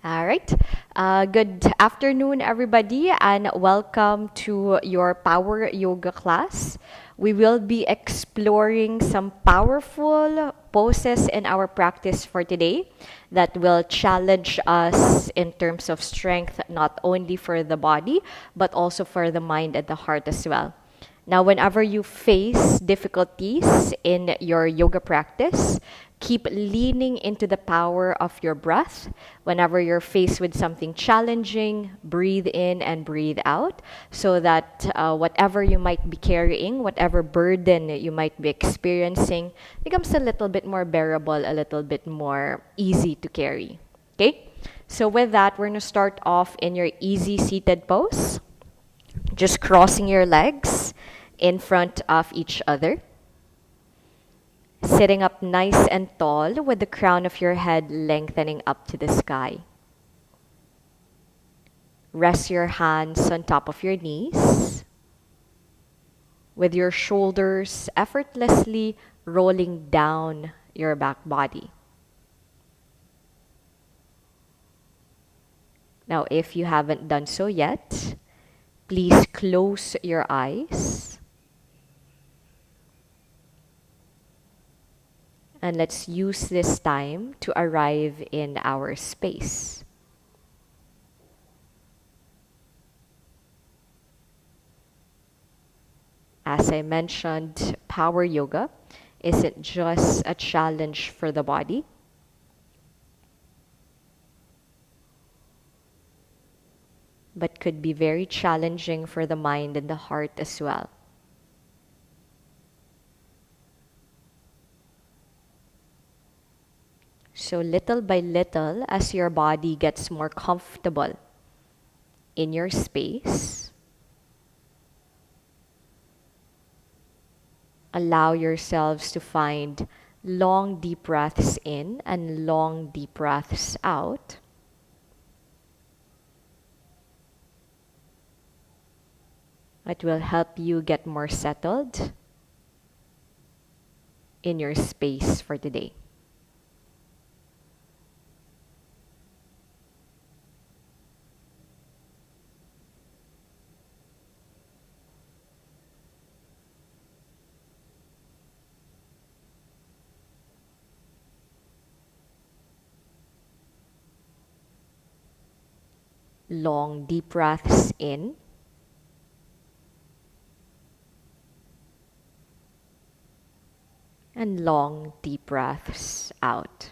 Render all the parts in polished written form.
All right. Good afternoon, everybody, and welcome to your Power Yoga class. We will be exploring some powerful poses in our practice for today that will challenge us in terms of strength, not only for the body, but also for the mind and the heart as well. Now, whenever you face difficulties in your yoga practice, keep leaning into the power of your breath. Whenever you're faced with something challenging, breathe in and breathe out so that whatever you might be carrying, whatever burden you might be experiencing, becomes a little bit more bearable, a little bit more easy to carry. Okay? So, with that, we're going to start off in your easy seated pose, just crossing your legs in front of each other. Sitting up nice and tall with the crown of your head lengthening up to the sky. Rest your hands on top of your knees with your shoulders effortlessly rolling down your back body. Now, if you haven't done so yet, please close your eyes. And let's use this time to arrive in our space. As I mentioned, power yoga isn't just a challenge for the body, but could be very challenging for the mind and the heart as well. So little by little, as your body gets more comfortable in your space, allow yourselves to find long deep breaths in and long deep breaths out. It will help you get more settled in your space for today. Long deep breaths in and long deep breaths out.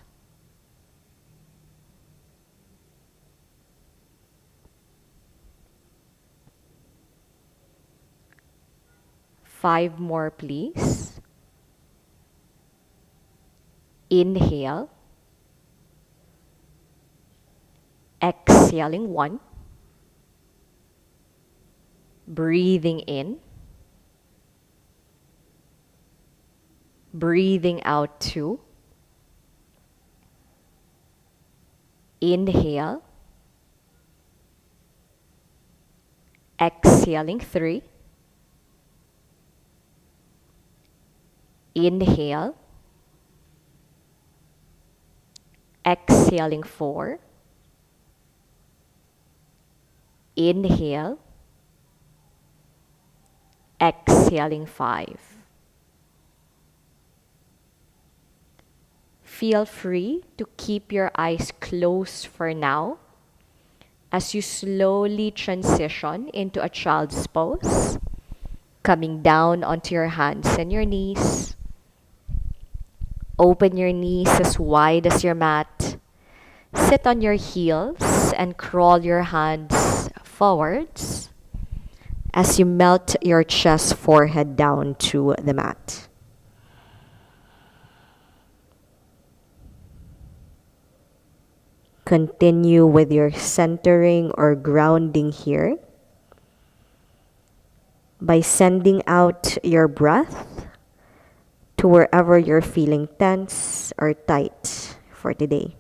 Five more, please. Inhale. Exhaling 1. Breathing in. Breathing out 2. Inhale. Exhaling 3. Inhale. Exhaling 4. Inhale. Exhaling 5. Feel free to keep your eyes closed for now as you slowly transition into a child's pose, coming down onto your hands and your knees. Open your knees as wide as your mat. Sit on your heels and crawl your hands forwards as you melt your chest forehead down to the mat. Continue with your centering or grounding here by sending out your breath to wherever you're feeling tense or tight for today.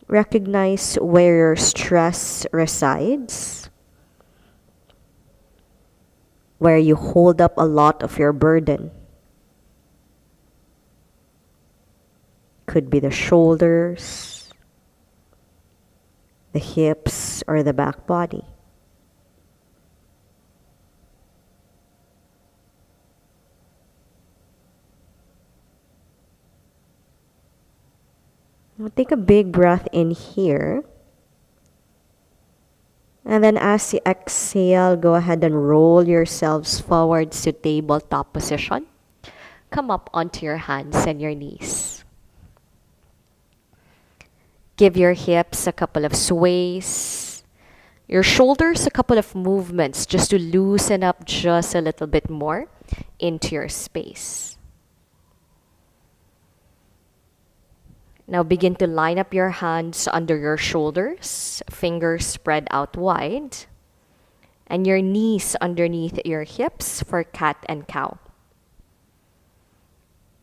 Recognize where your stress resides, where you hold up a lot of your burden. Could be the shoulders, the hips, or the back body. Now take a big breath in here. And then as you exhale, go ahead and roll yourselves forwards to tabletop position. Come up onto your hands and your knees. Give your hips a couple of sways. Your shoulders a couple of movements just to loosen up just a little bit more into your space. Now begin to line up your hands under your shoulders, fingers spread out wide, and your knees underneath your hips for cat and cow.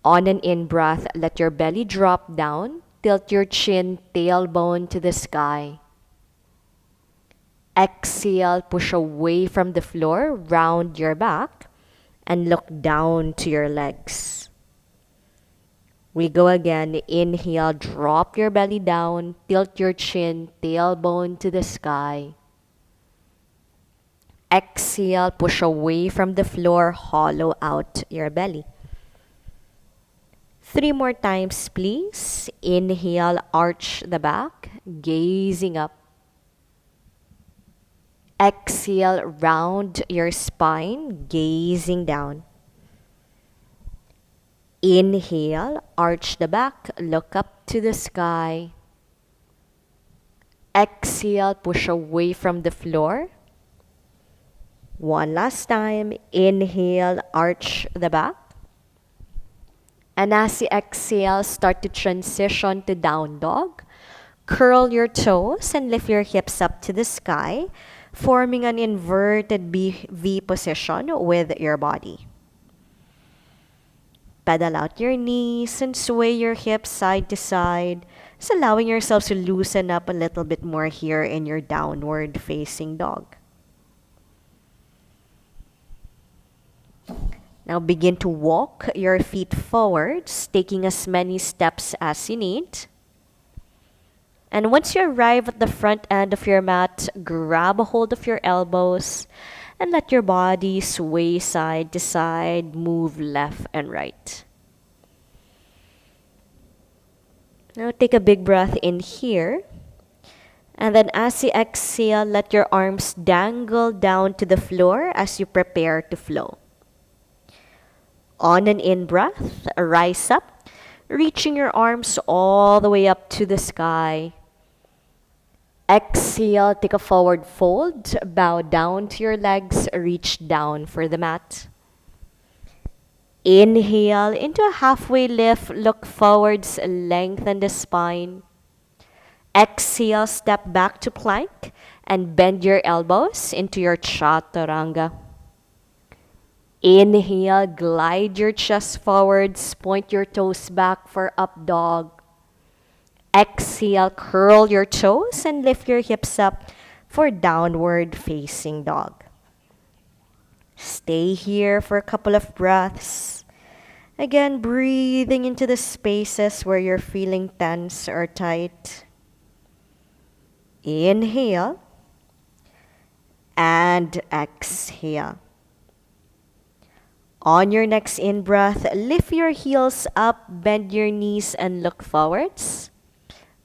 On an in-breath, let your belly drop down, tilt your chin, tailbone to the sky. Exhale, push away from the floor, round your back, and look down to your legs. We go again. Inhale, drop your belly down, tilt your chin, tailbone to the sky. Exhale, push away from the floor, hollow out your belly. 3 more times, please. Inhale, arch the back, gazing up. Exhale, round your spine, gazing down. Inhale, arch the back, look up to the sky. Exhale, push away from the floor. One last time. Inhale, arch the back. And as you exhale, start to transition to down dog. Curl your toes and lift your hips up to the sky, forming an inverted V position with your body. Pedal out your knees and sway your hips side to side, just allowing yourself to loosen up a little bit more here in your downward facing dog. Now begin to walk your feet forwards, taking as many steps as you need. And once you arrive at the front end of your mat, grab a hold of your elbows and let your body sway side to side, move left and right. Now take a big breath in here. And then as you exhale, let your arms dangle down to the floor as you prepare to flow. On an in-breath, rise up, reaching your arms all the way up to the sky. Exhale, take a forward fold, bow down to your legs, reach down for the mat. Inhale into a halfway lift, look forwards, lengthen the spine. Exhale, step back to plank and bend your elbows into your chaturanga. Inhale, glide your chest forwards, point your toes back for up dog. Exhale, curl your toes and lift your hips up for downward facing dog. Stay here for a couple of breaths. Again, breathing into the spaces where you're feeling tense or tight. Inhale and exhale. On your next in-breath, lift your heels up, bend your knees, and look forwards.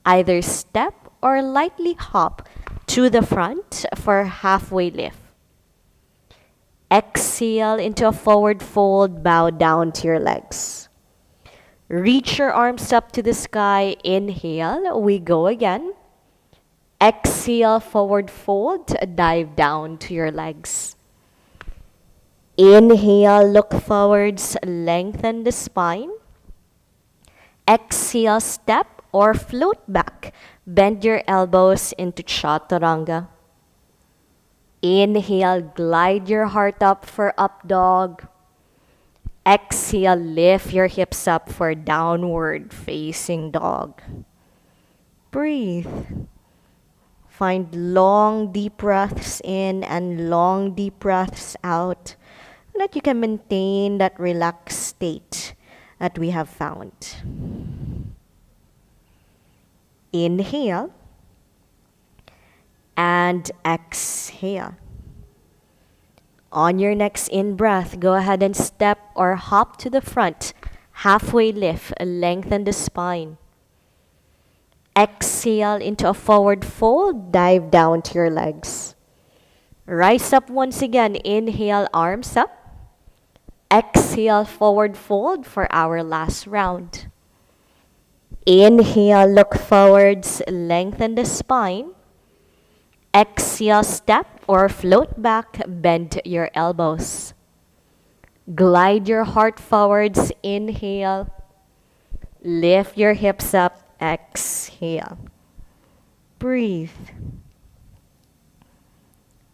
Either step or lightly hop to the front for a halfway lift. Exhale into a forward fold, bow down to your legs. Reach your arms up to the sky. Inhale, we go again. Exhale, forward fold, dive down to your legs. Inhale, look forwards, lengthen the spine. Exhale, step or float back. Bend your elbows into chaturanga. Inhale, glide your heart up for up dog. Exhale, lift your hips up for downward facing dog. Breathe. Find long, deep breaths in and long, deep breaths out, so that you can maintain that relaxed state that we have found. Inhale and exhale. On your next in-breath, go ahead and step or hop to the front. Halfway lift, lengthen the spine. Exhale into a forward fold, dive down to your legs. Rise up once again, inhale, arms up. Exhale, forward fold for our last round. Inhale, look forwards, lengthen the spine. Exhale, step or float back, bend your elbows. Glide your heart forwards, inhale. Lift your hips up, exhale. Breathe.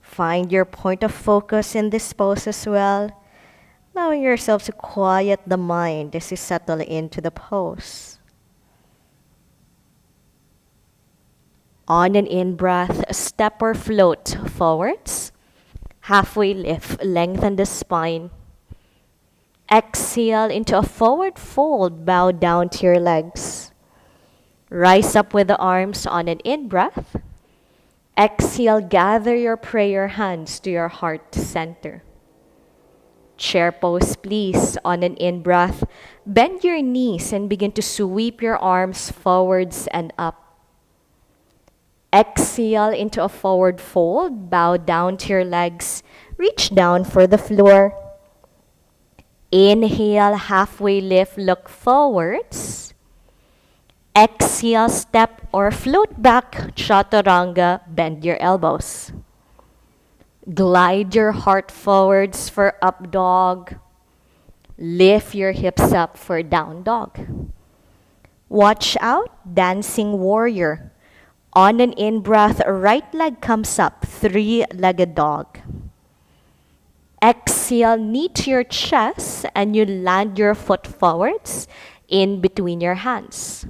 Find your point of focus in this pose as well, allowing yourself to quiet the mind as you settle into the pose. On an in-breath, step or float forwards. Halfway lift, lengthen the spine. Exhale into a forward fold, bow down to your legs. Rise up with the arms on an in-breath. Exhale, gather your prayer hands to your heart center. Chair pose, please. On an in-breath, bend your knees and begin to sweep your arms forwards and up. Exhale into a forward fold, bow down to your legs, reach down for the floor. Inhale, halfway lift, look forwards. Exhale, step or float back, chaturanga, bend your elbows. Glide your heart forwards for up dog. Lift your hips up for down dog. Watch out, dancing warrior. On an in-breath, right leg comes up, three-legged dog. Exhale, knee to your chest, and you land your foot forwards in between your hands.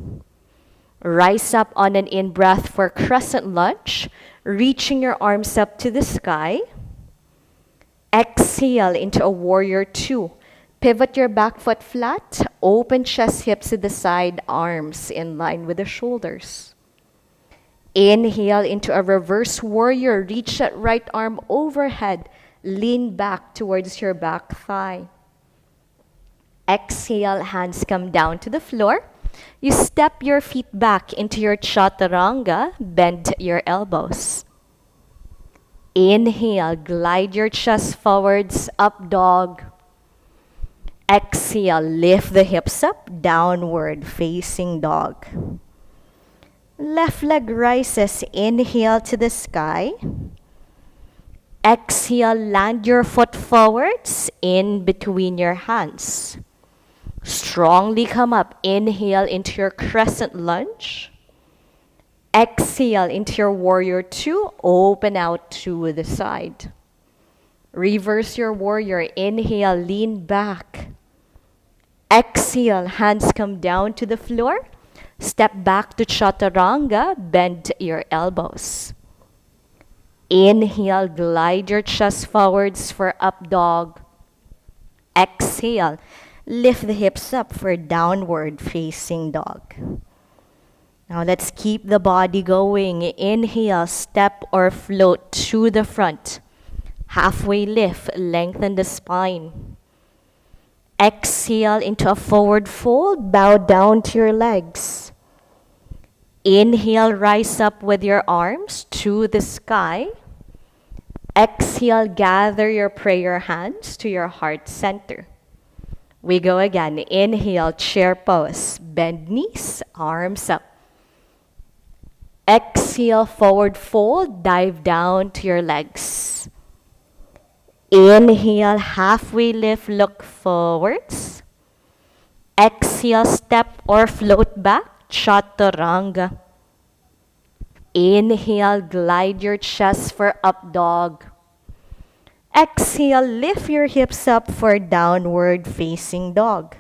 Rise up on an in-breath for crescent lunge, reaching your arms up to the sky. Exhale into a warrior two. Pivot your back foot flat, open chest, hips to the side, arms in line with the shoulders. Inhale into a reverse warrior. Reach that right arm overhead. Lean back towards your back thigh. Exhale, hands come down to the floor. You step your feet back into your chaturanga. Bend your elbows. Inhale, glide your chest forwards, up dog. Exhale, lift the hips up, downward facing dog. Left leg rises, inhale to the sky. Exhale, land your foot forwards in between your hands. Strongly come up, inhale into your crescent lunge. Exhale into your warrior two, open out to the side. Reverse your warrior, inhale, lean back. Exhale, hands come down to the floor. Step back to chaturanga, bend your elbows. Inhale, glide your chest forwards for up dog. Exhale, lift the hips up for downward facing dog. Now let's keep the body going. Inhale, step or float to the front. Halfway lift, lengthen the spine. Exhale into a forward fold, bow down to your legs. Inhale, rise up with your arms to the sky. Exhale, gather your prayer hands to your heart center. We go again. Inhale, chair pose. Bend knees, arms up. Exhale, forward fold, dive down to your legs. Inhale, halfway lift, look forwards. Exhale, step or float back, chaturanga. Inhale, glide your chest for up dog. Exhale, lift your hips up for downward facing dog.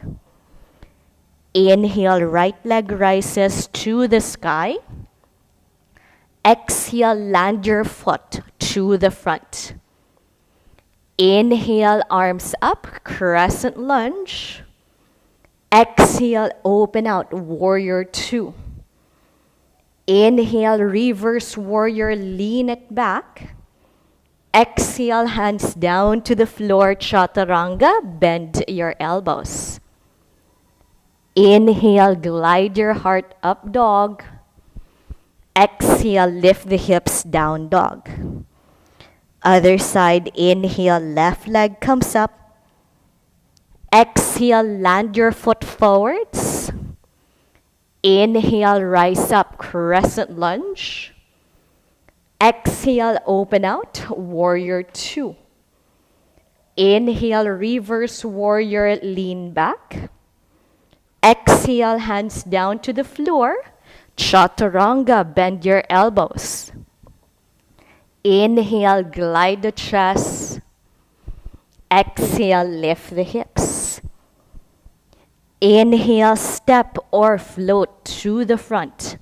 Inhale, right leg rises to the sky. Exhale, land your foot to the front. Inhale, arms up, crescent lunge. Exhale, open out, warrior two. Inhale, reverse warrior, lean it back. Exhale, hands down to the floor, chaturanga, bend your elbows. Inhale, glide your heart up, dog. Exhale, lift the hips, down dog. Other side, inhale, left leg comes up. Exhale, land your foot forwards. Inhale, rise up, crescent lunge. Exhale, open out, warrior two. Inhale, reverse warrior, lean back. Exhale, hands down to the floor. Chaturanga, bend your elbows. Inhale, glide the chest. Exhale, lift the hips. Inhale, step or float to the front.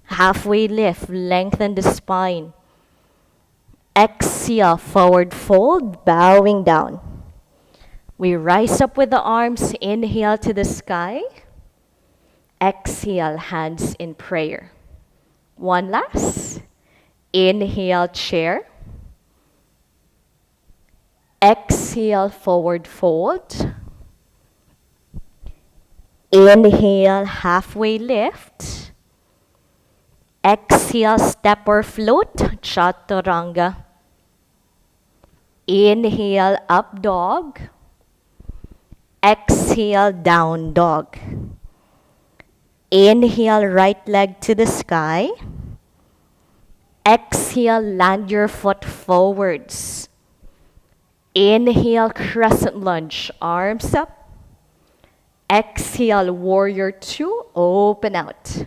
Halfway lift, lengthen the spine. Exhale, forward fold, bowing down. We rise up with the arms, inhale to the sky. Exhale, hands in prayer. One last. Inhale, chair. Exhale, forward fold. Inhale, halfway lift. Exhale, step or float, chaturanga. Inhale, up dog. Exhale, down dog. Inhale, right leg to the sky. Exhale, land your foot forwards. Inhale, crescent lunge, arms up. Exhale, warrior two, open out.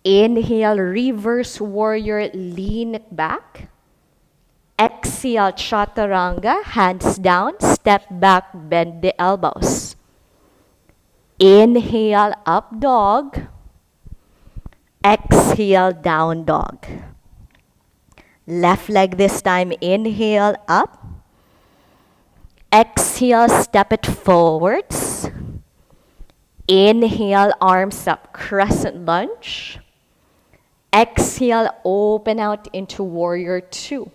Inhale, reverse warrior, lean it back. Exhale, chaturanga, hands down, step back, bend the elbows. Inhale, up dog. Exhale, down dog. Left leg this time, inhale, up. Exhale, step it forwards. Inhale, arms up, crescent lunge. Exhale, open out into warrior two.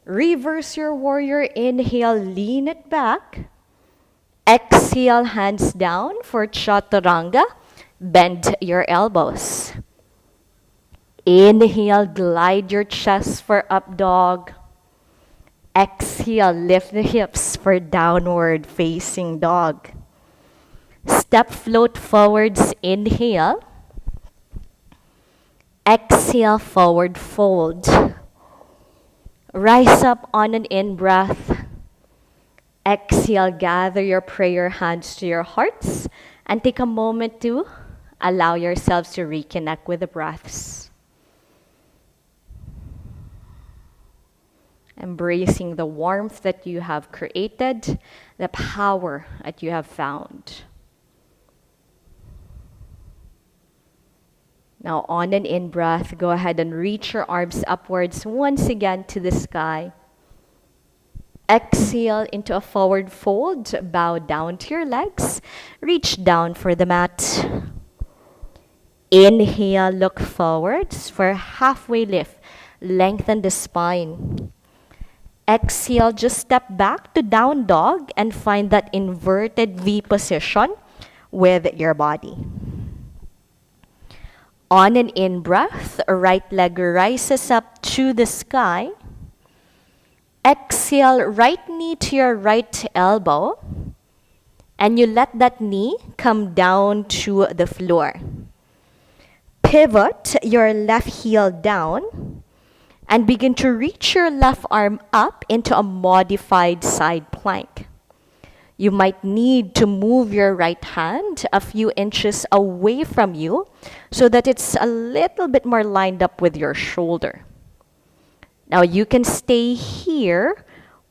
Reverse your warrior, inhale, lean it back. Exhale, hands down for chaturanga. Bend your elbows. Inhale, glide your chest for up dog. Exhale, lift the hips for downward facing dog. Step float forwards, inhale. Exhale, forward fold. Rise up on an in-breath. Exhale, gather your prayer hands to your hearts and take a moment to allow yourselves to reconnect with the breaths. Embracing the warmth that you have created, the power that you have found. Now, on an in-breath, go ahead and reach your arms upwards once again to the sky. Exhale into a forward fold. Bow down to your legs. Reach down for the mat. Inhale, look forwards for halfway lift. Lengthen the spine. Exhale, just step back to down dog and find that inverted V position with your body. On an in-breath, right leg rises up to the sky. Exhale, right knee to your right elbow. And you let that knee come down to the floor. Pivot your left heel down and begin to reach your left arm up into a modified side plank. You might need to move your right hand a few inches away from you so that it's a little bit more lined up with your shoulder. Now you can stay here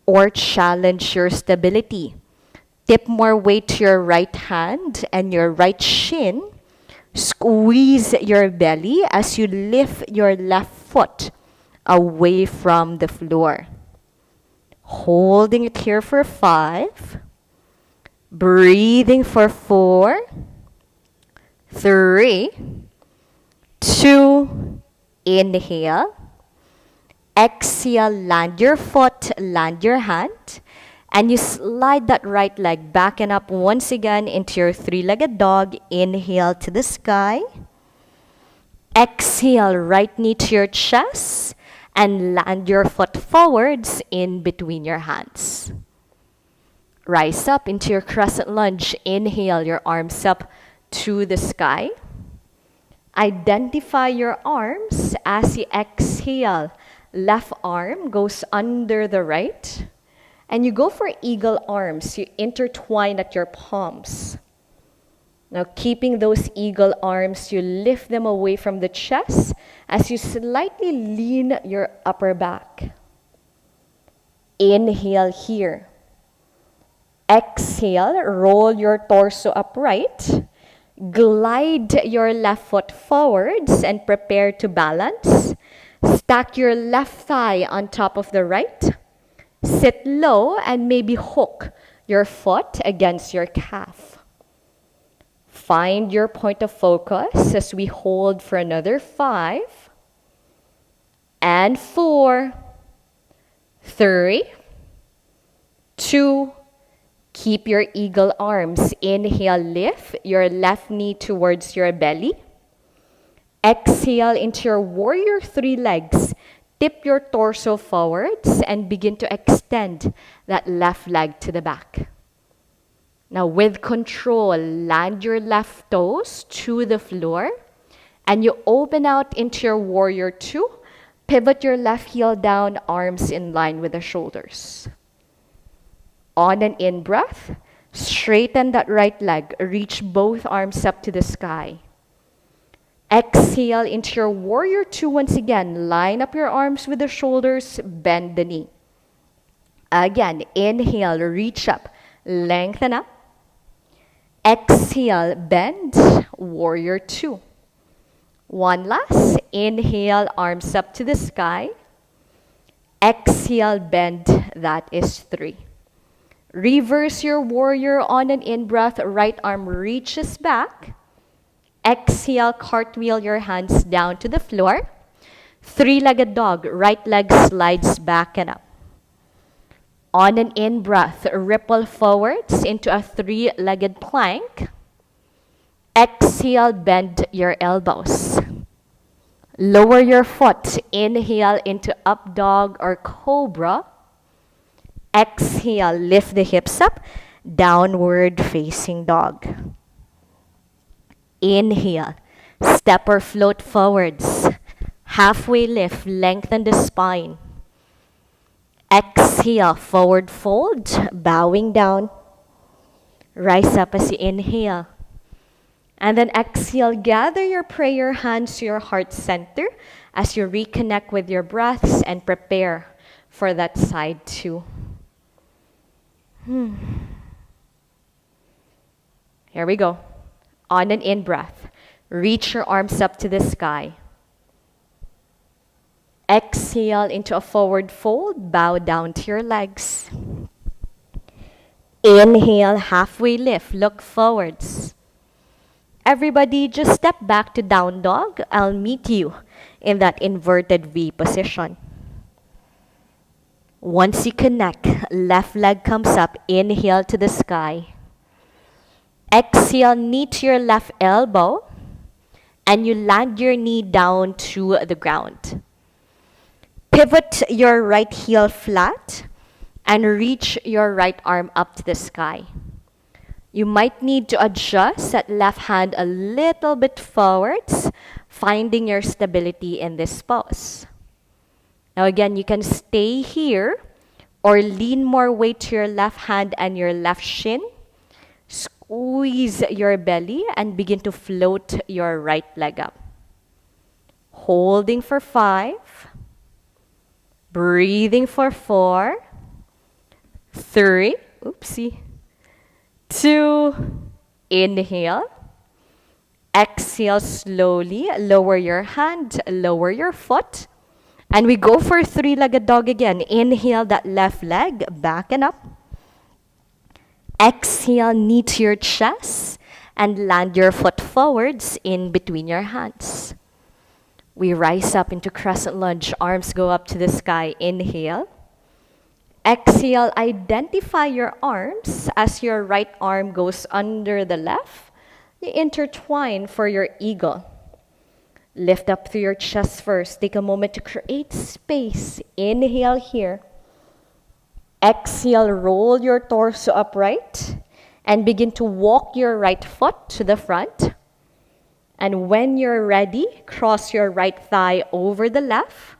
or challenge your stability. Tip more weight to your right hand and your right shin. Squeeze your belly as you lift your left foot away from the floor. Holding it here for 5. Breathing for 4, 3, 2, 2. Inhale. Exhale, land your foot, land your hand. And you slide that right leg back and up once again into your three-legged dog. Inhale to the sky. Exhale, right knee to your chest. And land your foot forwards in between your hands. Rise up into your crescent lunge. Inhale, your arms up to the sky. Identify your arms as you exhale. Left arm goes under the right. And you go for eagle arms. You intertwine at your palms. Now, keeping those eagle arms, you lift them away from the chest as you slightly lean your upper back. Inhale here. Exhale, roll your torso upright. Glide your left foot forwards and prepare to balance. Stack your left thigh on top of the right. Sit low and maybe hook your foot against your calf. Find your point of focus as we hold for another 5 and 4, 3, 2. Keep your eagle arms. Inhale, lift your left knee towards your belly. Exhale into your warrior 3 legs. Tip your torso forwards and begin to extend that left leg to the back. Now with control, land your left toes to the floor and you open out into your warrior 2. Pivot your left heel down, arms in line with the shoulders. On an in-breath, straighten that right leg. Reach both arms up to the sky. Exhale into your warrior 2 once again. Line up your arms with the shoulders, bend the knee. Again, inhale, reach up, lengthen up. Exhale, bend, warrior 2. One last, inhale, arms up to the sky. Exhale, bend, that is 3. Reverse your warrior on an in-breath, right arm reaches back. Exhale, cartwheel your hands down to the floor. Three-legged dog, right leg slides back and up. On an in-breath, ripple forwards into a 3-legged plank. Exhale, bend your elbows. Lower your foot, inhale into up dog or cobra. Exhale, lift the hips up, downward facing dog. Inhale, step or float forwards. Halfway lift, lengthen the spine. Exhale, forward fold, bowing down. Rise up as you inhale. And then exhale, gather your prayer hands to your heart center as you reconnect with your breaths and prepare for that side 2. Here we go. On an in-breath, reach your arms up to the sky. Exhale into a forward fold, bow down to your legs. Inhale, halfway lift, look forwards. Everybody just step back to down dog. I'll meet you in that inverted V position. Once you connect, left leg comes up, inhale to the sky. Exhale, knee to your left elbow, and you land your knee down to the ground. Pivot your right heel flat and reach your right arm up to the sky. You might need to adjust that left hand a little bit forwards, finding your stability in this pose. Now again, you can stay here or lean more weight to your left hand and your left shin. Squeeze your belly and begin to float your right leg up. Holding for 5. Breathing for 4. 3. Oopsie. 2. Inhale. Exhale slowly. Lower your hand, lower your foot. And we go for 3-legged dog again. Inhale that left leg, back and up. Exhale, knee to your chest and land your foot forwards in between your hands. We rise up into crescent lunge, arms go up to the sky. Inhale. Exhale, identify your arms as your right arm goes under the left. You intertwine for your eagle. Lift up through your chest first. Take a moment to create space. Inhale here. Exhale, roll your torso upright and begin to walk your right foot to the front. And when you're ready, cross your right thigh over the left.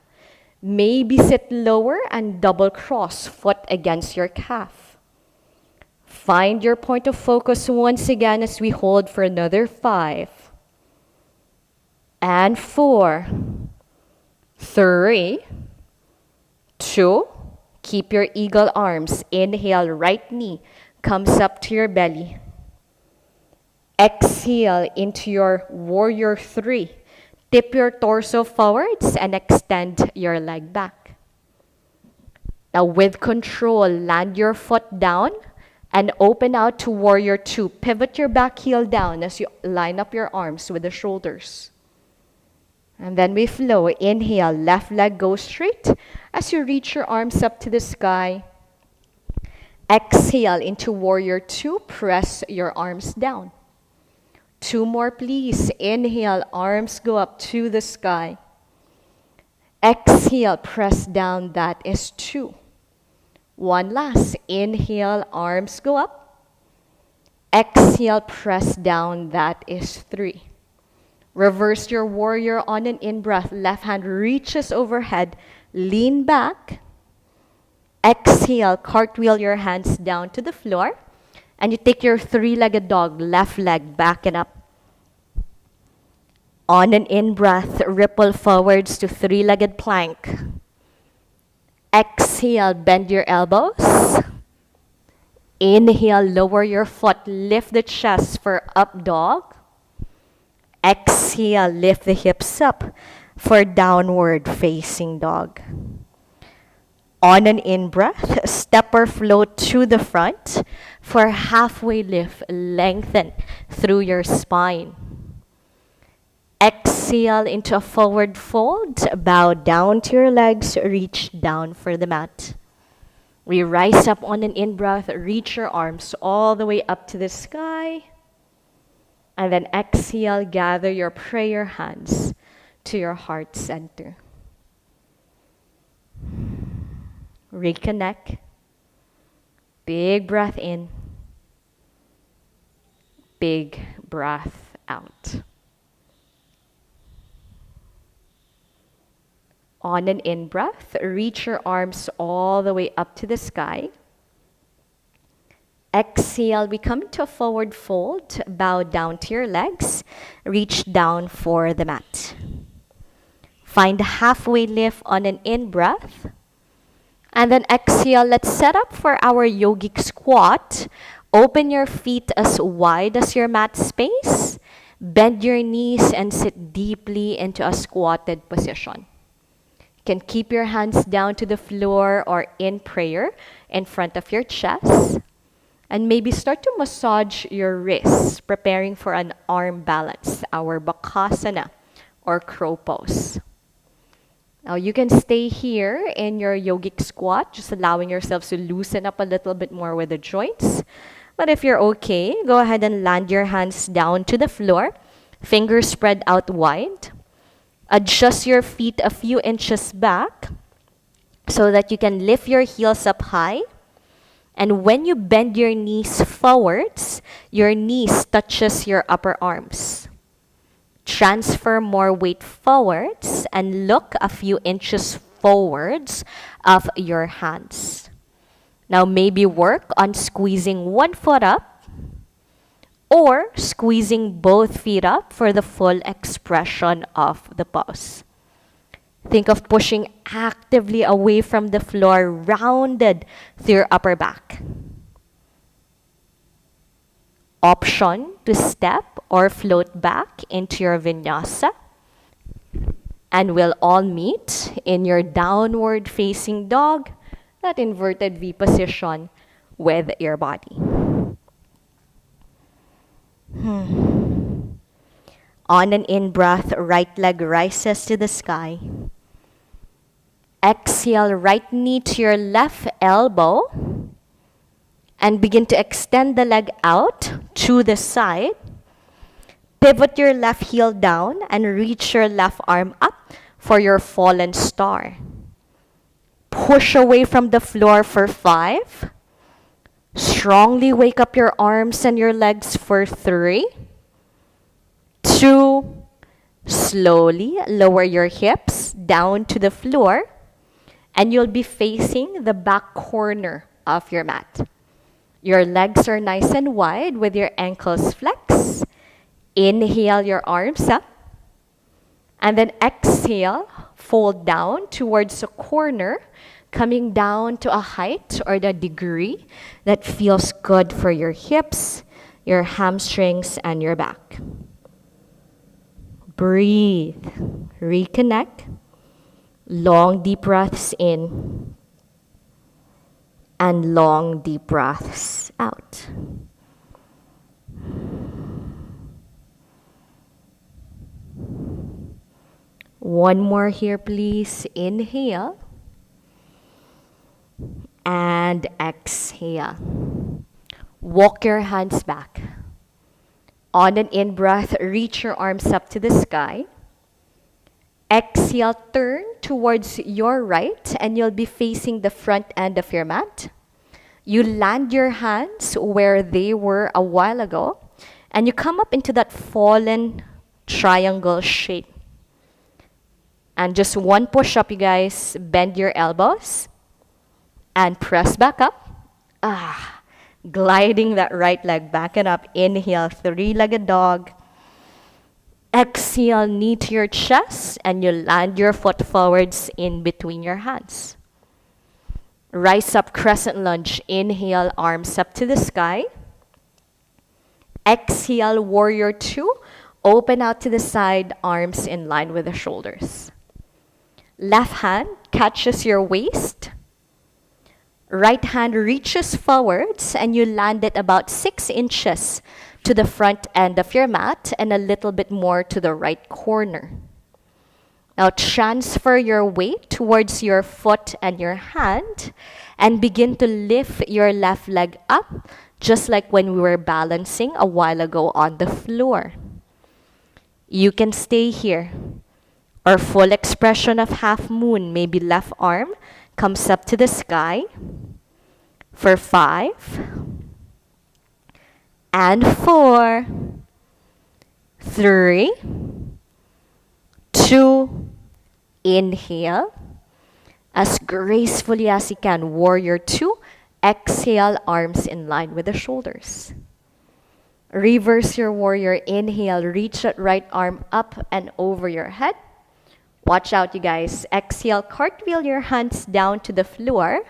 Maybe sit lower and double cross foot against your calf. Find your point of focus once again as we hold for another 5 and 4, 3, 2. Keep your eagle arms. Inhale, right knee comes up to your belly. Exhale into your warrior 3. Tip your torso forwards and extend your leg back. Now with control, land your foot down and open out to warrior 2. Pivot your back heel down as you line up your arms with the shoulders. And then we flow. Inhale, left leg goes straight as you reach your arms up to the sky. Exhale into warrior 2. Press your arms down. 2 more, please. Inhale, arms go up to the sky. Exhale, press down. That is 2. 1 last. Inhale, arms go up. Exhale, press down. That is 3. Reverse your warrior on an in-breath. Left hand reaches overhead. Lean back. Exhale, cartwheel your hands down to the floor. And you take your 3-legged dog, left leg back and up. On an in-breath, ripple forwards to 3-legged plank. Exhale, bend your elbows. Inhale, lower your foot, lift the chest for up dog. Exhale, lift the hips up for downward facing dog. On an in-breath, step or float to the front for halfway lift. Lengthen through your spine. Exhale into a forward fold. Bow down to your legs. Reach down for the mat. We rise up on an in-breath. Reach your arms all the way up to the sky. And then exhale, gather your prayer hands to your heart center. Reconnect. Big breath in. Big breath out. On an in-breath, reach your arms all the way up to the sky. Exhale, we come into a forward fold. Bow down to your legs. Reach down for the mat. Find halfway lift on an in-breath. And then exhale, let's set up for our yogic squat. Open your feet as wide as your mat space. Bend your knees and sit deeply into a squatted position. You can keep your hands down to the floor or in prayer in front of your chest. And maybe start to massage your wrists, preparing for an arm balance, our Bakasana or crow pose. Now you can stay here in your yogic squat, just allowing yourselves to loosen up a little bit more with the joints. But if you're okay, go ahead and land your hands down to the floor, fingers spread out wide. Adjust your feet a few inches back so that you can lift your heels up high. And when you bend your knees forwards, your knees touches your upper arms. Transfer more weight forwards and look a few inches forwards of your hands. Now maybe work on squeezing one foot up or squeezing both feet up for the full expression of the pose. Think of pushing actively away from the floor, rounded through your upper back. Option to step or float back into your vinyasa. And we'll all meet in your downward facing dog, that inverted V position with your body. On an in-breath, right leg rises to the sky. Exhale, right knee to your left elbow. And begin to extend the leg out to the side. Pivot your left heel down and reach your left arm up for your fallen star. Push away from the floor for 5. Strongly wake up your arms and your legs for 3, 2. Slowly lower your hips down to the floor, and you'll be facing the back corner of your mat. Your legs are nice and wide with your ankles flexed. Inhale your arms up. And then exhale, fold down towards the corner, coming down to a height or the degree that feels good for your hips, your hamstrings, and your back. Breathe. Reconnect. Long, deep breaths in. And long, deep breaths out. One more here, please. Inhale. And exhale. Walk your hands back. On an in-breath, reach your arms up to the sky. Exhale, turn towards your right, and you'll be facing the front end of your mat. You land your hands where they were a while ago, and you come up into that fallen triangle shape. And just one push-up, you guys. Bend your elbows and press back up. Gliding that right leg back and up. Inhale, 3-legged dog. Exhale, knee to your chest, and you land your foot forwards in between your hands. Rise up, crescent lunge. Inhale, arms up to the sky. Exhale, warrior 2. Open out to the side, arms in line with the shoulders. Left hand catches your waist. Right hand reaches forwards, and you land it about 6 inches to the front end of your mat and a little bit more to the right corner. Now transfer your weight towards your foot and your hand and begin to lift your left leg up, just like when we were balancing a while ago on the floor. You can stay here. Or full expression of half moon, maybe left arm comes up to the sky for 5 and 4, 3, 2, inhale. As gracefully as you can, warrior 2, exhale, arms in line with the shoulders. Reverse your warrior, inhale, reach that right arm up and over your head. Watch out, you guys. Exhale, cartwheel your hands down to the floor.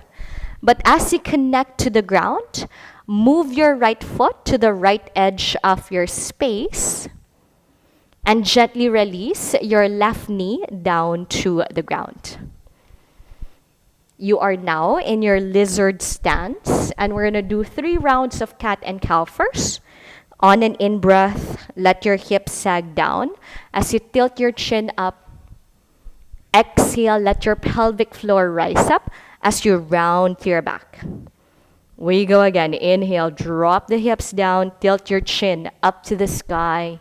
But as you connect to the ground, move your right foot to the right edge of your space and gently release your left knee down to the ground. You are now in your lizard stance, and we're going to do 3 rounds of cat and cow first. On an in-breath, let your hips sag down as you tilt your chin up. Exhale, let your pelvic floor rise up as you round to your back. We go again. Inhale, drop the hips down, tilt your chin up to the sky.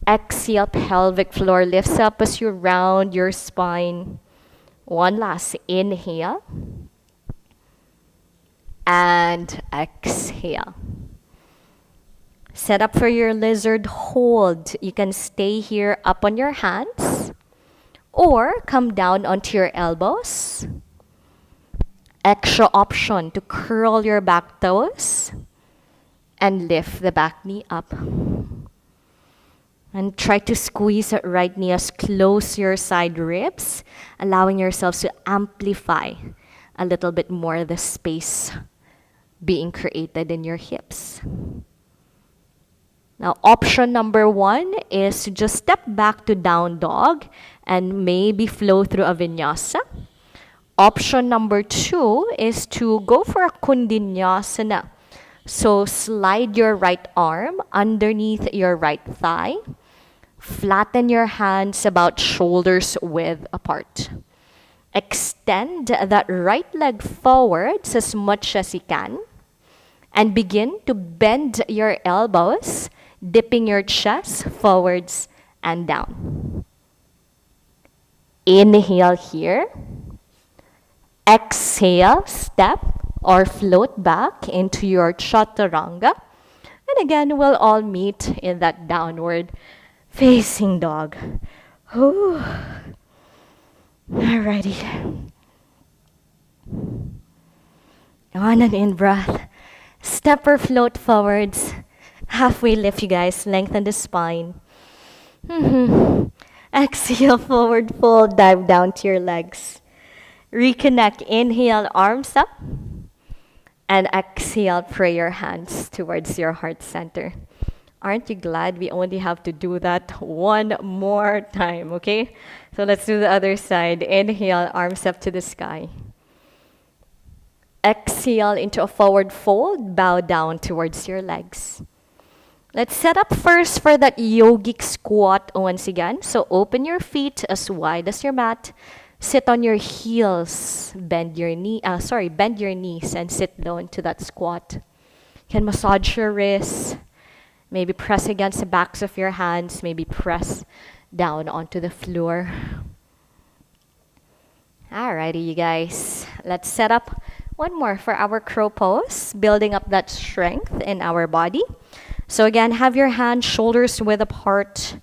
Exhale, pelvic floor lifts up as you round your spine. One last. Inhale. And exhale. Set up for your lizard hold. You can stay here up on your hands or come down onto your elbows. Extra option to curl your back toes and lift the back knee up. And try to squeeze that right knee as close to your side ribs, allowing yourselves to amplify a little bit more the space being created in your hips. Now, option number 1 is to just step back to down dog and maybe flow through a vinyasa. Option number 2 is to go for a kundinyasana. So slide your right arm underneath your right thigh. Flatten your hands about shoulders width apart. Extend that right leg forwards as much as you can and begin to bend your elbows, dipping your chest forwards and down. Inhale here. Exhale, step or float back into your chaturanga. And again, we'll all meet in that downward facing dog. Ooh. Alrighty. On an in breath. Step or float forwards. Halfway lift, you guys. Lengthen the spine. Exhale, forward fold. Dive down to your legs. Reconnect. Inhale, arms up. And exhale, pray your hands towards your heart center. Aren't you glad we only have to do that one more time, okay? So let's do the other side. Inhale, arms up to the sky. Exhale into a forward fold, bow down towards your legs. Let's set up first for that yogic squat once again. So open your feet as wide as your mat. Sit on your heels, bend your knees and sit low into that squat. You can massage your wrists, maybe press against the backs of your hands, maybe press down onto the floor. Alrighty, you guys. Let's set up one more for our crow pose, building up that strength in our body. So again, have your hands shoulders width apart.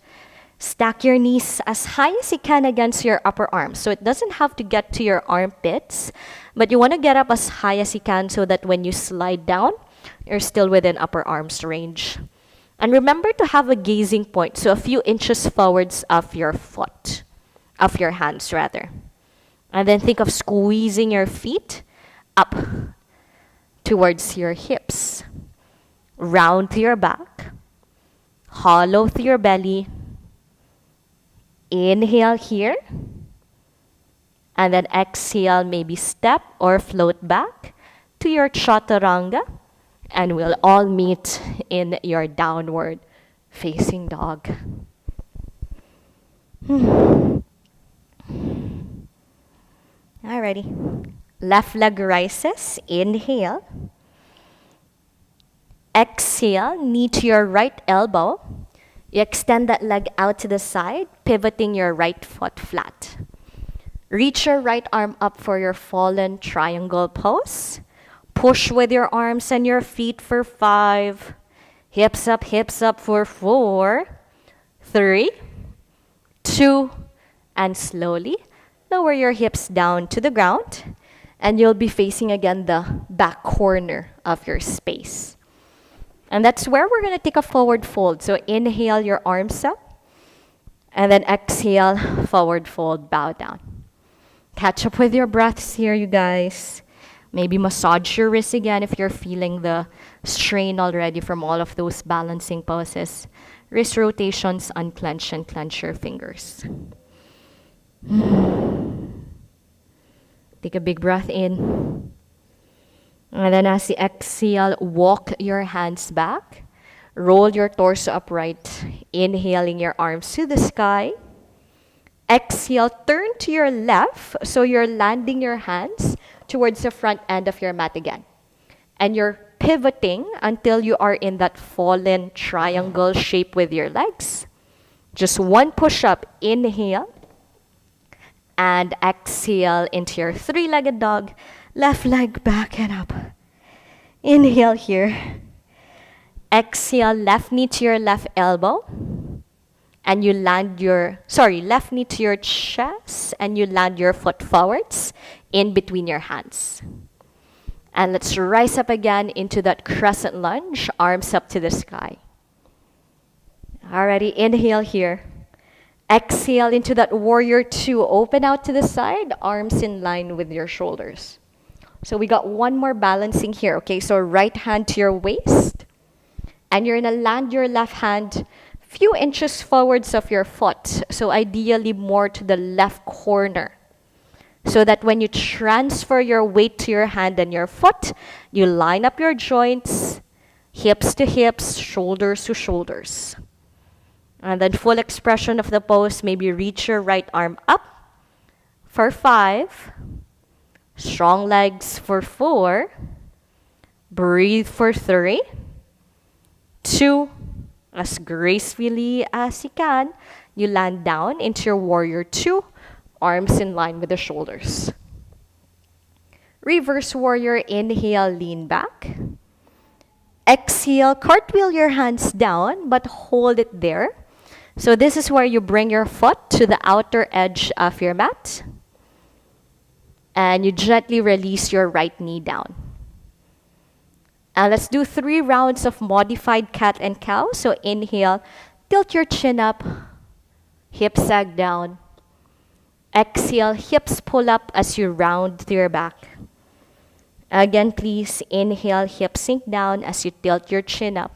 Stack your knees as high as you can against your upper arms. So it doesn't have to get to your armpits, but you want to get up as high as you can so that when you slide down, you're still within upper arms range. And remember to have a gazing point, so a few inches forwards of your foot, of your hands rather. And then think of squeezing your feet up towards your hips. Round to your back. Hollow through your belly. Inhale here. And then exhale, maybe step or float back to your chaturanga. And we'll all meet in your downward facing dog. Alrighty. Left leg rises. Inhale. Exhale, knee to your right elbow. You extend that leg out to the side, pivoting your right foot flat. Reach your right arm up for your fallen triangle pose. Push with your arms and your feet for 5. Hips up for 4, 3, 2, and slowly lower your hips down to the ground. And you'll be facing again the back corner of your space. And that's where we're going to take a forward fold. So inhale your arms up. And then exhale, forward fold, bow down. Catch up with your breaths here, you guys. Maybe massage your wrists again if you're feeling the strain already from all of those balancing poses. Wrist rotations, unclench and clench your fingers. Take a big breath in. And then as you exhale, walk your hands back. Roll your torso upright. Inhaling your arms to the sky. Exhale, turn to your left. So you're landing your hands towards the front end of your mat again. And you're pivoting until you are in that fallen triangle shape with your legs. Just one push-up. Inhale. And exhale into your 3-legged dog. Left leg back and up. Inhale here. Exhale, left knee to your left elbow. And you land left knee to your chest. And you land your foot forwards in between your hands. And let's rise up again into that crescent lunge. Arms up to the sky. Alrighty, inhale here. Exhale into that warrior 2. Open out to the side. Arms in line with your shoulders. So we got one more balancing here, okay? So right hand to your waist. And you're going to land your left hand few inches forwards of your foot. So ideally more to the left corner. So that when you transfer your weight to your hand and your foot, you line up your joints, hips to hips, shoulders to shoulders. And then full expression of the pose, maybe reach your right arm up for 5. Strong legs for 4. Breathe for 3. 2. As gracefully as you can, you land down into your warrior 2, arms in line with the shoulders. Reverse warrior, inhale, lean back. Exhale, cartwheel your hands down, but hold it there. So this is where you bring your foot to the outer edge of your mat. And you gently release your right knee down. And let's do 3 rounds of modified cat and cow. So inhale, tilt your chin up, hips sag down. Exhale, hips pull up as you round to your back. Again, please inhale, hips sink down as you tilt your chin up.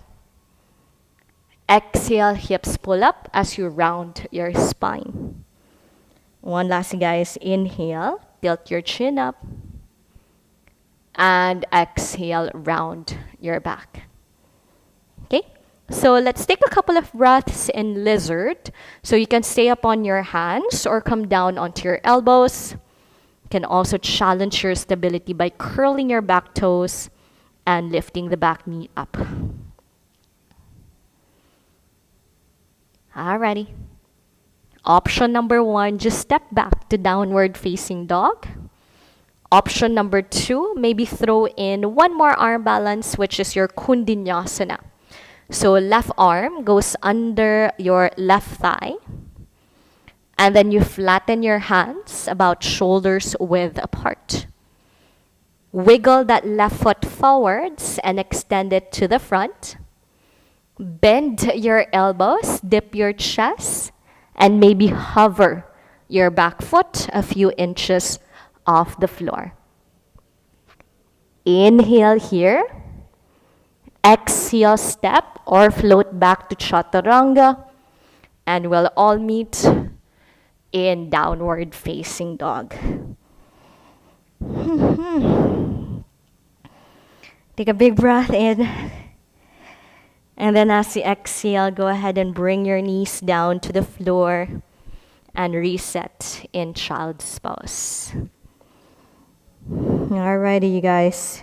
Exhale, hips pull up as you round your spine. One last, guys. Inhale, tilt your chin up. And exhale, round your back. Okay? So let's take a couple of breaths in lizard. So you can stay up on your hands or come down onto your elbows. You can also challenge your stability by curling your back toes and lifting the back knee up. Alrighty. Option number 1, just step back to downward facing dog. Option number 2, maybe throw in one more arm balance, which is your Kundinyasana. So left arm goes under your left thigh. And then you flatten your hands about shoulders width apart. Wiggle that left foot forwards and extend it to the front. Bend your elbows, dip your chest, and maybe hover your back foot a few inches off the floor. Inhale here. Exhale, step or float back to Chaturanga. And we'll all meet in downward facing dog. Take a big breath in. And then as you exhale, go ahead and bring your knees down to the floor and reset in child's pose. Alrighty, you guys.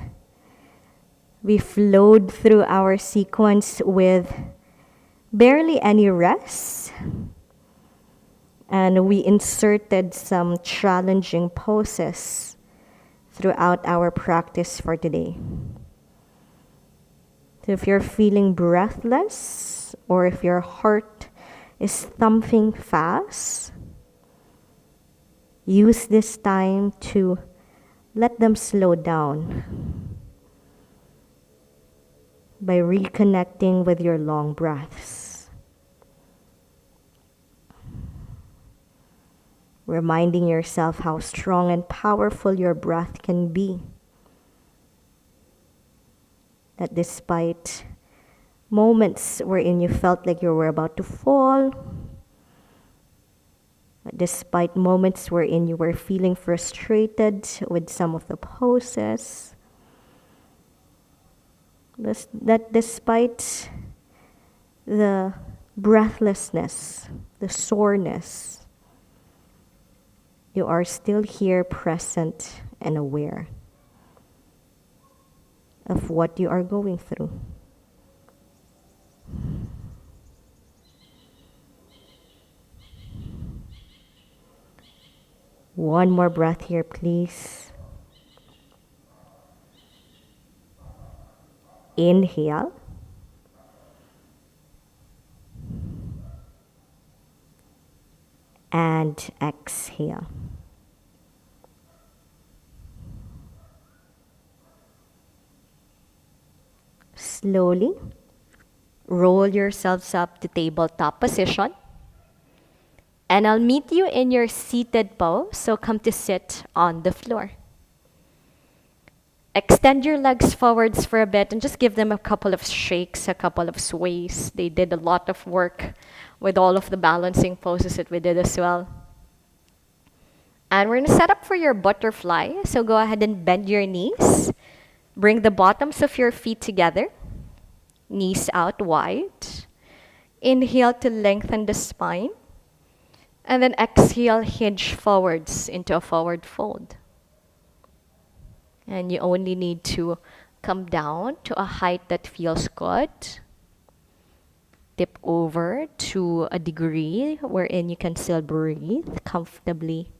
We flowed through our sequence with barely any rest. And we inserted some challenging poses throughout our practice for today. So if you're feeling breathless or if your heart is thumping fast, use this time to let them slow down by reconnecting with your long breaths. Reminding yourself how strong and powerful your breath can be. That despite moments wherein you felt like you were about to fall, despite moments wherein you were feeling frustrated with some of the poses, that despite the breathlessness, the soreness, you are still here present and aware of what you are going through. One more breath here, please. Inhale. And exhale. Slowly roll yourselves up to tabletop position. And I'll meet you in your seated pose, so come to sit on the floor. Extend your legs forwards for a bit and just give them a couple of shakes, a couple of sways. They did a lot of work with all of the balancing poses that we did as well. And we're going to set up for your butterfly. So go ahead and bend your knees. Bring the bottoms of your feet together. Knees out wide. Inhale to lengthen the spine. And then exhale, hinge forwards into a forward fold. And you only need to come down to a height that feels good. Tip over to a degree wherein you can still breathe comfortably.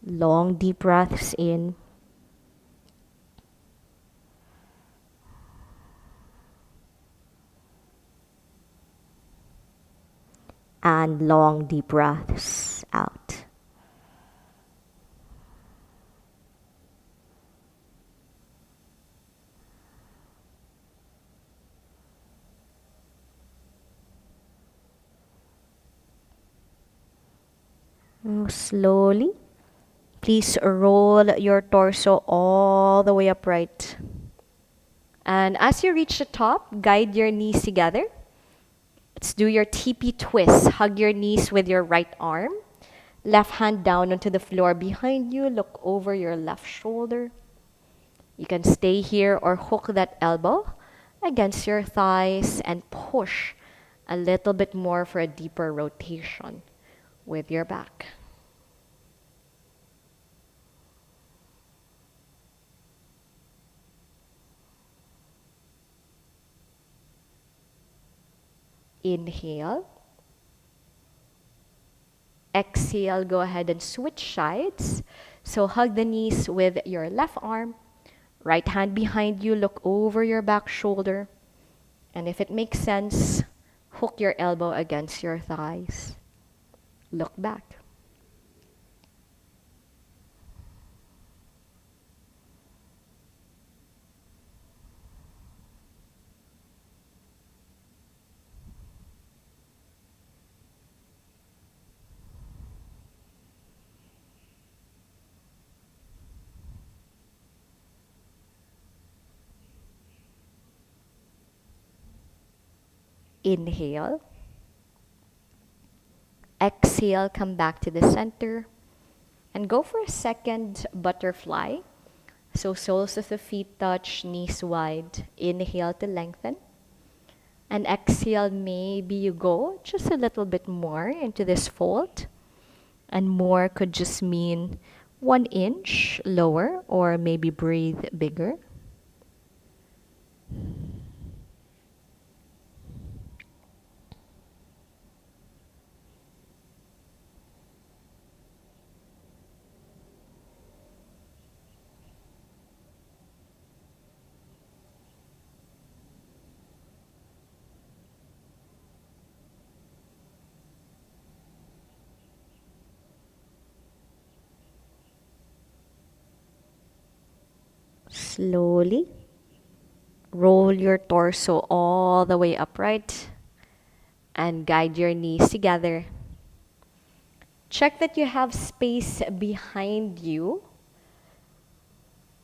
Long, deep breaths in. And long, deep breaths out. Slowly, please roll your torso all the way upright. And as you reach the top, guide your knees together. Let's do your TP twist. Hug your knees with your right arm. Left hand down onto the floor behind you. Look over your left shoulder. You can stay here or hook that elbow against your thighs and push a little bit more for a deeper rotation with your back. Inhale. Exhale, go ahead and switch sides. So hug the knees with your left arm. Right hand behind you, look over your back shoulder. And if it makes sense, hook your elbow against your thighs. Look back. Inhale. Exhale, come back to the center. And go for a second butterfly. So soles of the feet touch, knees wide. Inhale to lengthen. And exhale, maybe you go just a little bit more into this fold. And more could just mean 1 inch lower or maybe breathe bigger. Slowly roll your torso all the way upright and guide your knees together. Check that you have space behind you.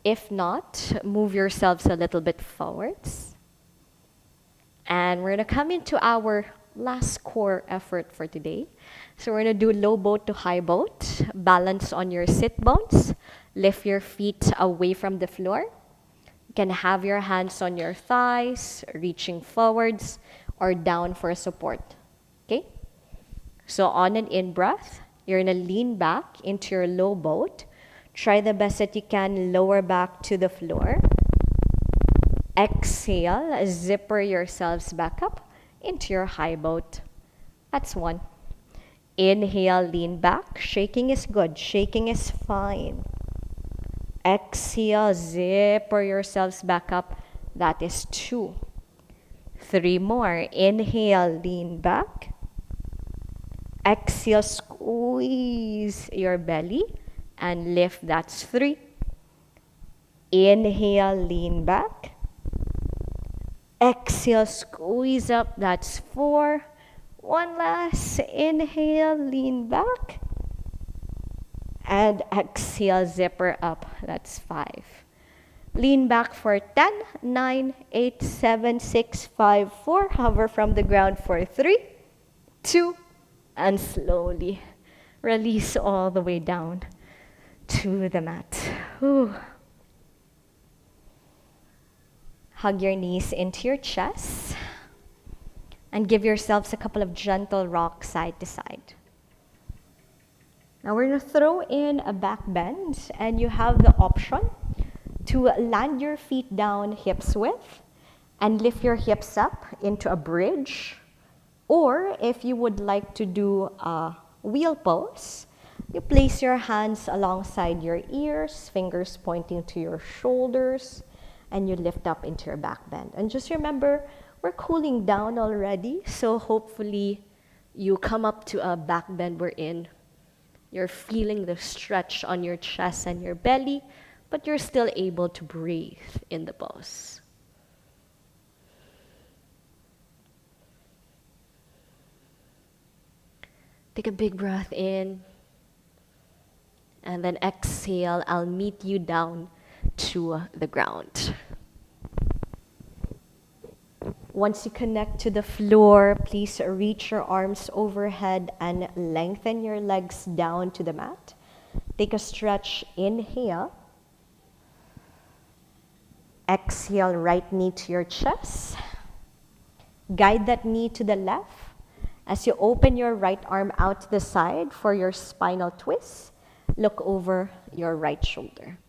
If not, move yourselves a little bit forwards. And we're gonna come into our last core effort for today. So we're gonna do low boat to high boat. Balance on your sit bones. Lift your feet away from the floor. You can have your hands on your thighs, reaching forwards or down for support. Okay? So on an in-breath, you're gonna lean back into your low boat. Try the best that you can, lower back to the floor. Exhale, zipper yourselves back up into your high boat. That's 1. Inhale, lean back. Shaking is good. Shaking is fine. Exhale, zipper yourselves back up. That is 2. 3 more. Inhale, lean back. Exhale, squeeze your belly and lift. That's 3. Inhale, lean back. Exhale, squeeze up. That's 4. 1 last. Inhale, lean back. And exhale, zipper up. That's 5. Lean back for 10, 9, 8, 7, 6, 5, 4. Hover from the ground for 3, 2, and slowly release all the way down to the mat. Whew. Hug your knees into your chest and give yourselves a couple of gentle rocks side to side. Now we're going to throw in a back bend, and you have the option to land your feet down hips width and lift your hips up into a bridge. Or if you would like to do a wheel pose, you place your hands alongside your ears, fingers pointing to your shoulders, and you lift up into your back bend. And just remember, we're cooling down already, so hopefully you come up to a back bend we're in. You're feeling the stretch on your chest and your belly, but you're still able to breathe in the pose. Take a big breath in, and then exhale. I'll meet you down to the ground. Once you connect to the floor, please reach your arms overhead and lengthen your legs down to the mat. Take a stretch, inhale. Exhale, right knee to your chest. Guide that knee to the left. As you open your right arm out to the side for your spinal twist, look over your right shoulder.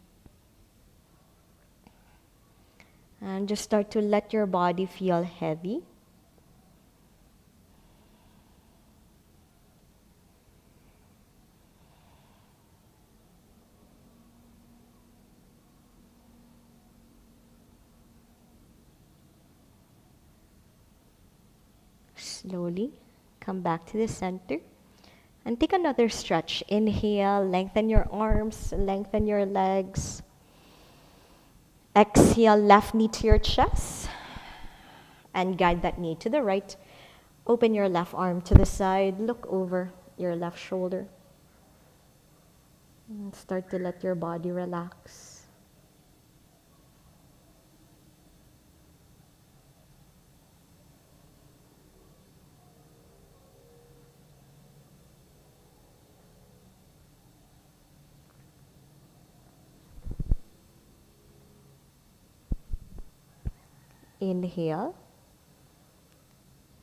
And just start to let your body feel heavy. Slowly come back to the center and take another stretch. Inhale, lengthen your arms, lengthen your legs. Exhale, left knee to your chest and guide that knee to the right. Open your left arm to the side, look over your left shoulder. And start to let your body relax. Inhale.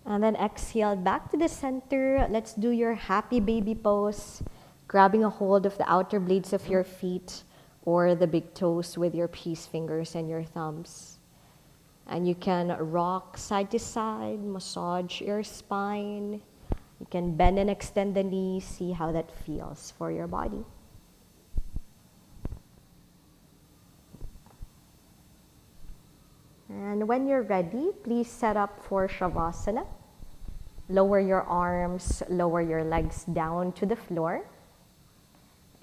And then exhale back to the center. Let's do your happy baby pose, grabbing a hold of the outer blades of your feet or the big toes with your peace fingers and your thumbs. And you can rock side to side, massage your spine. You can bend and extend the knees, see how that feels for your body. And when you're ready, please set up for Shavasana. Lower your arms, lower your legs down to the floor.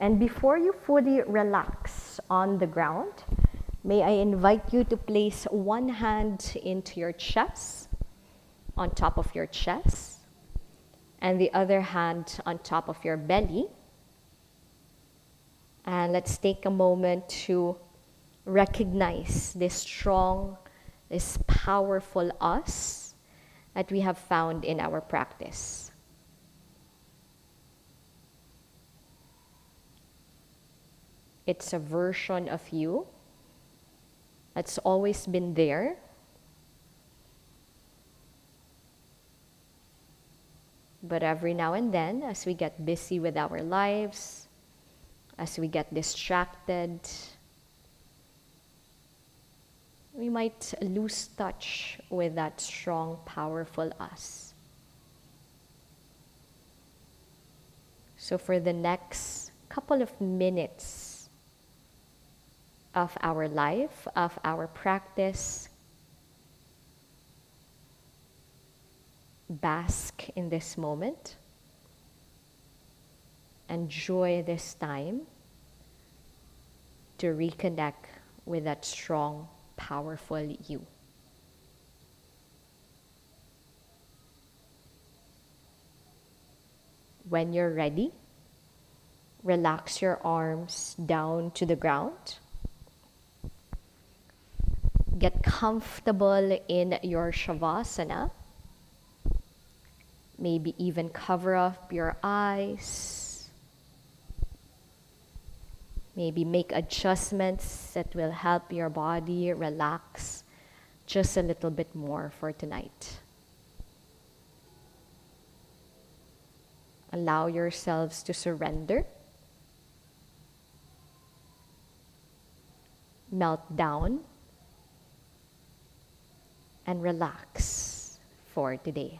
And before you fully relax on the ground, may I invite you to place one hand into your chest, on top of your chest, and the other hand on top of your belly. And let's take a moment to recognize this strong, this powerful us that we have found in our practice. It's a version of you that's always been there, but every now and then, as we get busy with our lives, as we get distracted, we might lose touch with that strong, powerful us. So for the next couple of minutes of our life, of our practice, bask in this moment. Enjoy this time to reconnect with that strong, powerful you. When you're ready, relax your arms down to the ground. Get comfortable in your Shavasana. Maybe even cover up your eyes. Maybe make adjustments that will help your body relax just a little bit more for tonight. Allow yourselves to surrender, melt down, and relax for today.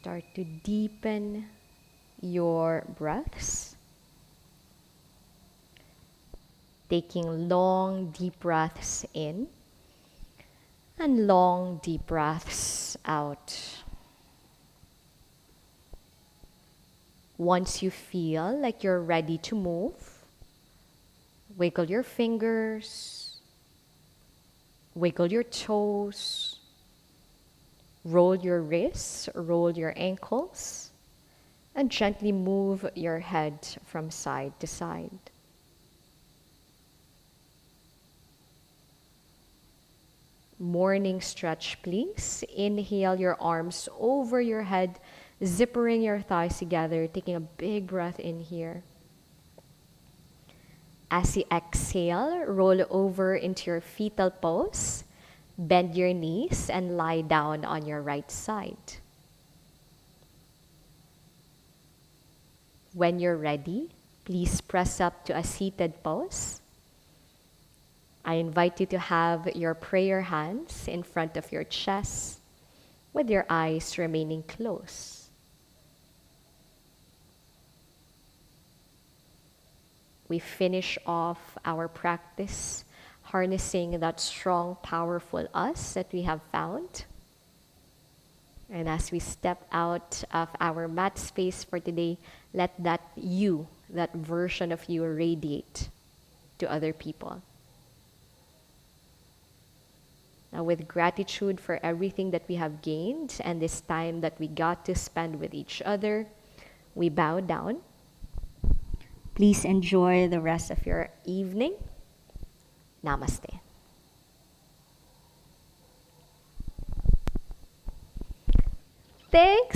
Start to deepen your breaths, taking long, deep breaths in and long, deep breaths out. Once you feel like you're ready to move, wiggle your fingers, wiggle your toes, roll your wrists, roll your ankles, and gently move your head from side to side. Morning stretch, please. Inhale your arms over your head, zippering your thighs together, taking a big breath in here. As you exhale, roll over into your fetal pose. Bend your knees and lie down on your right side. When you're ready, please press up to a seated pose. I invite you to have your prayer hands in front of your chest with your eyes remaining closed. We finish off our practice harnessing that strong, powerful us that we have found. And as we step out of our mat space for today, let that you, that version of you, radiate to other people. Now, with gratitude for everything that we have gained and this time that we got to spend with each other, we bow down. Please enjoy the rest of your evening. Namaste. Thanks.